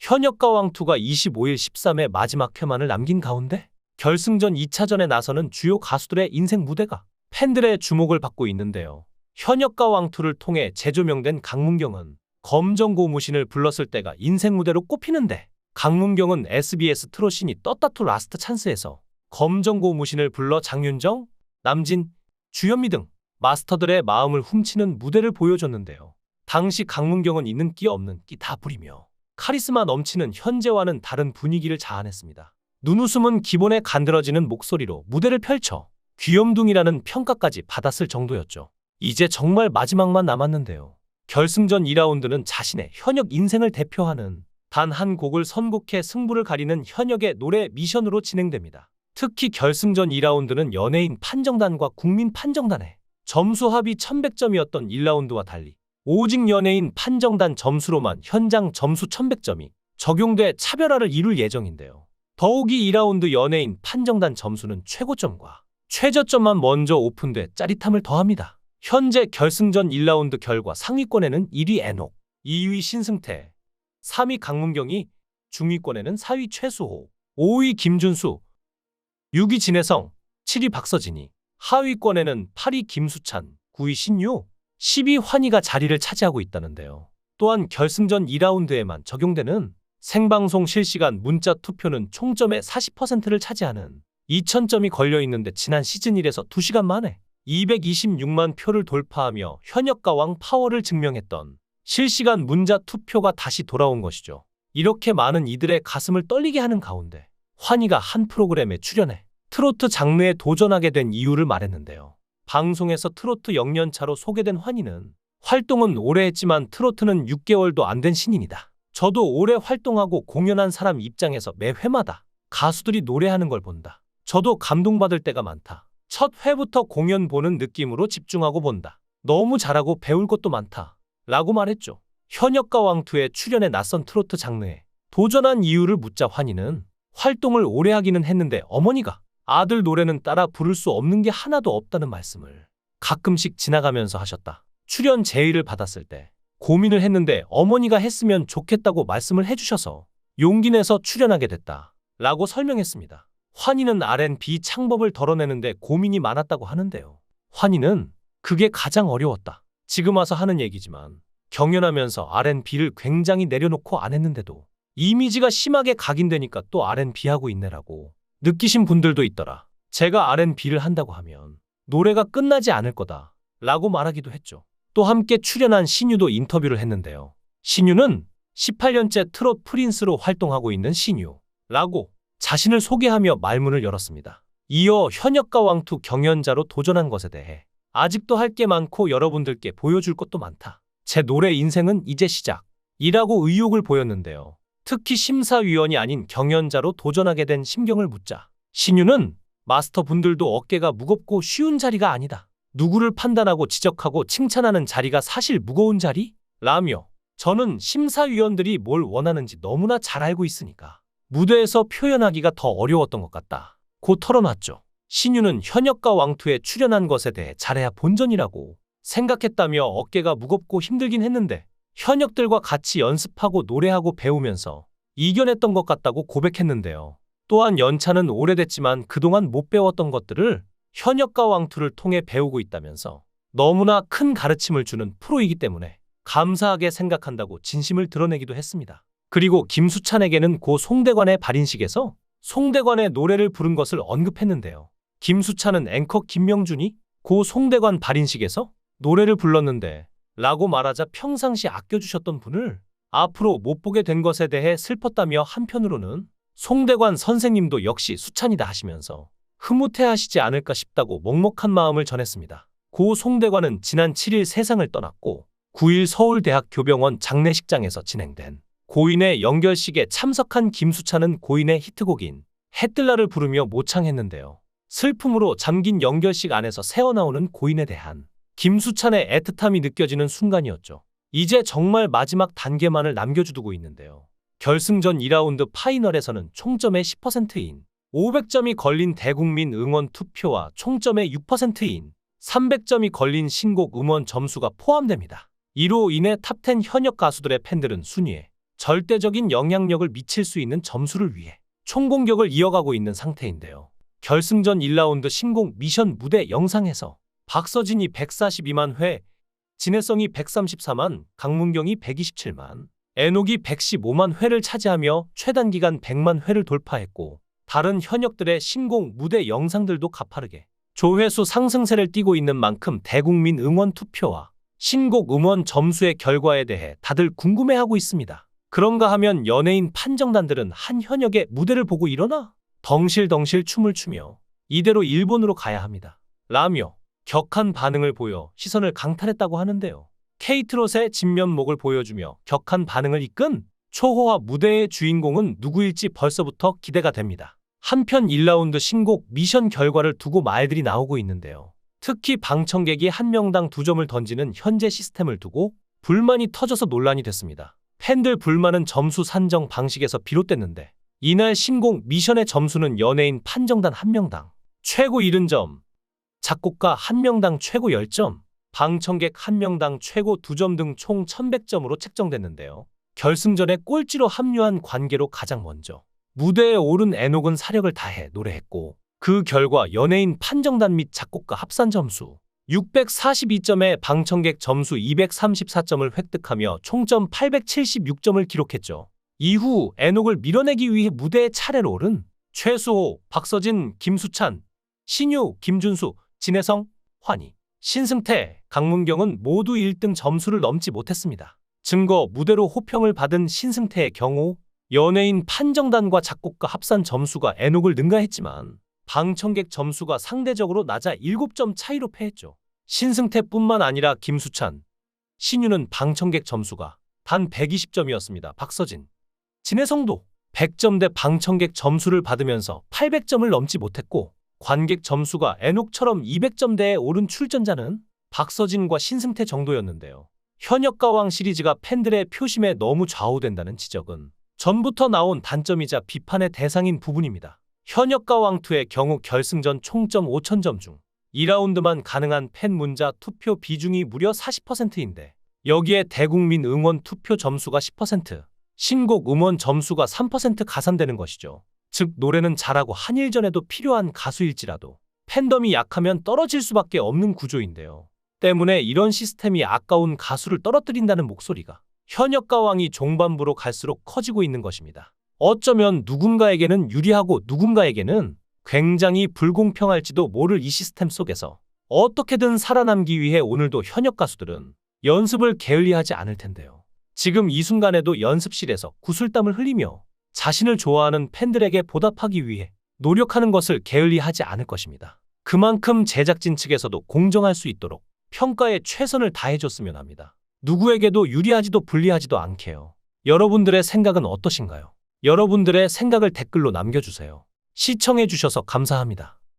현역과 왕투가 25일 13회 마지막 회만을 남긴 가운데 결승전 2차전에 나서는 주요 가수들의 인생 무대가 팬들의 주목을 받고 있는데요. 현역과 왕투를 통해 재조명된 강문경은 검정고무신을 불렀을 때가 인생 무대로 꼽히는데, 강문경은 SBS 트롯신이 떴다 투 라스트 찬스에서 검정고무신을 불러 장윤정, 남진, 주현미 등 마스터들의 마음을 훔치는 무대를 보여줬는데요. 당시 강문경은 있는 끼 없는 끼 다 부리며 카리스마 넘치는 현재와는 다른 분위기를 자아냈습니다. 눈웃음은 기본에 간드러지는 목소리로 무대를 펼쳐 귀염둥이라는 평가까지 받았을 정도였죠. 이제 정말 마지막만 남았는데요. 결승전 2라운드는 자신의 현역 인생을 대표하는 단 한 곡을 선곡해 승부를 가리는 현역의 노래 미션으로 진행됩니다. 특히 결승전 2라운드는 연예인 판정단과 국민 판정단의 점수 합이 1100점이었던 1라운드와 달리 오직 연예인 판정단 점수로만 현장 점수 1100점이 적용돼 차별화를 이룰 예정인데요. 더욱이 2라운드 연예인 판정단 점수는 최고점과 최저점만 먼저 오픈돼 짜릿함을 더합니다. 현재 결승전 1라운드 결과 상위권에는 1위 애녹, 2위 신승태, 3위 강문경이, 중위권에는 4위 최수호, 5위 김준수, 6위 진혜성, 7위 박서진이, 하위권에는 8위 김수찬, 9위 신유, 10위 환희가 자리를 차지하고 있다는데요. 또한 결승전 2라운드에만 적용되는 생방송 실시간 문자 투표는 총점의 40%를 차지하는 2000점이 걸려있는데, 지난 시즌 1에서 2시간 만에 226만 표를 돌파하며 현역과 왕 파워를 증명했던 실시간 문자 투표가 다시 돌아온 것이죠. 이렇게 많은 이들의 가슴을 떨리게 하는 가운데 환희가 한 프로그램에 출연해 트로트 장르에 도전하게 된 이유를 말했는데요. 방송에서 트로트 0년차로 소개된 환희는 활동은 오래 했지만 트로트는 6개월도 안 된 신인이다. 저도 오래 활동하고 공연한 사람 입장에서 매 회마다 가수들이 노래하는 걸 본다. 저도 감동받을 때가 많다. 첫 회부터 공연 보는 느낌으로 집중하고 본다. 너무 잘하고 배울 것도 많다. 라고 말했죠. 현역과 왕투에 출연해 낯선 트로트 장르에 도전한 이유를 묻자 환희는 활동을 오래 하기는 했는데 어머니가 아들 노래는 따라 부를 수 없는 게 하나도 없다는 말씀을 가끔씩 지나가면서 하셨다. 출연 제의를 받았을 때 고민을 했는데 어머니가 했으면 좋겠다고 말씀을 해주셔서 용기 내서 출연하게 됐다. 라고 설명했습니다. 환희는 R&B 창법을 덜어내는데 고민이 많았다고 하는데요. 환희는 그게 가장 어려웠다. 지금 와서 하는 얘기지만 경연하면서 R&B를 굉장히 내려놓고 안 했는데도 이미지가 심하게 각인되니까 또 R&B 하고 있네라고 느끼신 분들도 있더라. 제가 R&B를 한다고 하면 노래가 끝나지 않을 거다 라고 말하기도 했죠. 또 함께 출연한 신유도 인터뷰를 했는데요. 신유는 18년째 트롯 프린스로 활동하고 있는 신유라고 자신을 소개하며 말문을 열었습니다. 이어 현역과 왕투 경연자로 도전한 것에 대해 아직도 할 게 많고 여러분들께 보여줄 것도 많다. 제 노래 인생은 이제 시작이라고 의욕을 보였는데요. 특히 심사위원이 아닌 경연자로 도전하게 된 심경을 묻자 신유는 마스터분들도 어깨가 무겁고 쉬운 자리가 아니다. 누구를 판단하고 지적하고 칭찬하는 자리가 사실 무거운 자리? 라며 저는 심사위원들이 뭘 원하는지 너무나 잘 알고 있으니까 무대에서 표현하기가 더 어려웠던 것 같다. 고 털어놨죠. 신유는 현역과 왕투에 출연한 것에 대해 잘해야 본전이라고 생각했다며 어깨가 무겁고 힘들긴 했는데 현역들과 같이 연습하고 노래하고 배우면서 이겨냈던 것 같다고 고백했는데요. 또한 연차는 오래됐지만 그동안 못 배웠던 것들을 현역과 왕투를 통해 배우고 있다면서 너무나 큰 가르침을 주는 프로이기 때문에 감사하게 생각한다고 진심을 드러내기도 했습니다. 그리고 김수찬에게는 고 송대관의 발인식에서 송대관의 노래를 부른 것을 언급했는데요. 김수찬은 앵커 김명준이 고 송대관 발인식에서 노래를 불렀는데 라고 말하자 평상시 아껴주셨던 분을 앞으로 못 보게 된 것에 대해 슬펐다며 한편으로는 송대관 선생님도 역시 수찬이다 하시면서 흐뭇해하시지 않을까 싶다고 먹먹한 마음을 전했습니다. 고 송대관은 지난 7일 세상을 떠났고 9일 서울대학교병원 장례식장에서 진행된 고인의 영결식에 참석한 김수찬은 고인의 히트곡인 해뜰날을 부르며 모창했는데요. 슬픔으로 잠긴 영결식 안에서 새어나오는 고인에 대한 김수찬의 애틋함이 느껴지는 순간이었죠. 이제 정말 마지막 단계만을 남겨두고 있는데요. 결승전 2라운드 파이널에서는 총점의 10%인 500점이 걸린 대국민 응원 투표와 총점의 6%인 300점이 걸린 신곡 음원 점수가 포함됩니다. 이로 인해 탑10 현역 가수들의 팬들은 순위에 절대적인 영향력을 미칠 수 있는 점수를 위해 총공격을 이어가고 있는 상태인데요. 결승전 1라운드 신곡 미션 무대 영상에서 박서진이 142만 회, 진해성이 134만, 강문경이 127만, 애녹이 115만 회를 차지하며 최단기간 100만 회를 돌파했고, 다른 현역들의 신곡 무대 영상들도 가파르게 조회수 상승세를 띠고 있는 만큼 대국민 응원 투표와 신곡 음원 점수의 결과에 대해 다들 궁금해하고 있습니다. 그런가 하면 연예인 판정단들은 한 현역의 무대를 보고 일어나 덩실덩실 춤을 추며 이대로 일본으로 가야 합니다 라며 격한 반응을 보여 시선을 강탈했다고 하는데요. K트롯의 진면목을 보여주며 격한 반응을 이끈 초호화 무대의 주인공은 누구일지 벌써부터 기대가 됩니다. 한편 1라운드 신곡 미션 결과를 두고 말들이 나오고 있는데요. 특히 방청객이 한 명당 2점을 던지는 현재 시스템을 두고 불만이 터져서 논란이 됐습니다. 팬들 불만은 점수 산정 방식에서 비롯됐는데, 이날 신곡 미션의 점수는 연예인 판정단 1명당 최고 70점, 작곡가 1명당 최고 10점, 방청객 1명당 최고 2점 등 총 1100점으로 책정됐는데요. 결승전에 꼴찌로 합류한 관계로 가장 먼저 무대에 오른 애녹은 사력을 다해 노래했고, 그 결과 연예인 판정단 및 작곡가 합산 점수 642점에 방청객 점수 234점을 획득하며 총점 876점을 기록했죠. 이후 애녹을 밀어내기 위해 무대에 차례로 오른 최수호, 박서진, 김수찬, 신유, 김준수, 진해성, 환희, 신승태, 강문경은 모두 1등 점수를 넘지 못했습니다. 증거 무대로 호평을 받은 신승태의 경우 연예인 판정단과 작곡가 합산 점수가 애녹을 능가했지만 방청객 점수가 상대적으로 낮아 7점 차이로 패했죠. 신승태뿐만 아니라 김수찬, 신유는 방청객 점수가 단 120점이었습니다. 박서진, 진해성도 100점 대 방청객 점수를 받으면서 800점을 넘지 못했고, 관객 점수가 애녹처럼 200점대에 오른 출전자는 박서진과 신승태 정도였는데요. 현역가왕 시리즈가 팬들의 표심에 너무 좌우된다는 지적은 전부터 나온 단점이자 비판의 대상인 부분입니다. 현역가왕2의 경우 결승전 총점 5000점 중 2라운드만 가능한 팬 문자 투표 비중이 무려 40%인데, 여기에 대국민 응원 투표 점수가 10%, 신곡 음원 점수가 3% 가산되는 것이죠. 즉 노래는 잘하고 한일전에도 필요한 가수일지라도 팬덤이 약하면 떨어질 수밖에 없는 구조인데요. 때문에 이런 시스템이 아까운 가수를 떨어뜨린다는 목소리가 현역가왕이 종반부로 갈수록 커지고 있는 것입니다. 어쩌면 누군가에게는 유리하고 누군가에게는 굉장히 불공평할지도 모를 이 시스템 속에서 어떻게든 살아남기 위해 오늘도 현역 가수들은 연습을 게을리하지 않을 텐데요. 지금 이 순간에도 연습실에서 구슬땀을 흘리며 자신을 좋아하는 팬들에게 보답하기 위해 노력하는 것을 게을리하지 않을 것입니다. 그만큼 제작진 측에서도 공정할 수 있도록 평가에 최선을 다해줬으면 합니다. 누구에게도 유리하지도 불리하지도 않게요. 여러분들의 생각은 어떠신가요? 여러분들의 생각을 댓글로 남겨주세요. 시청해주셔서 감사합니다.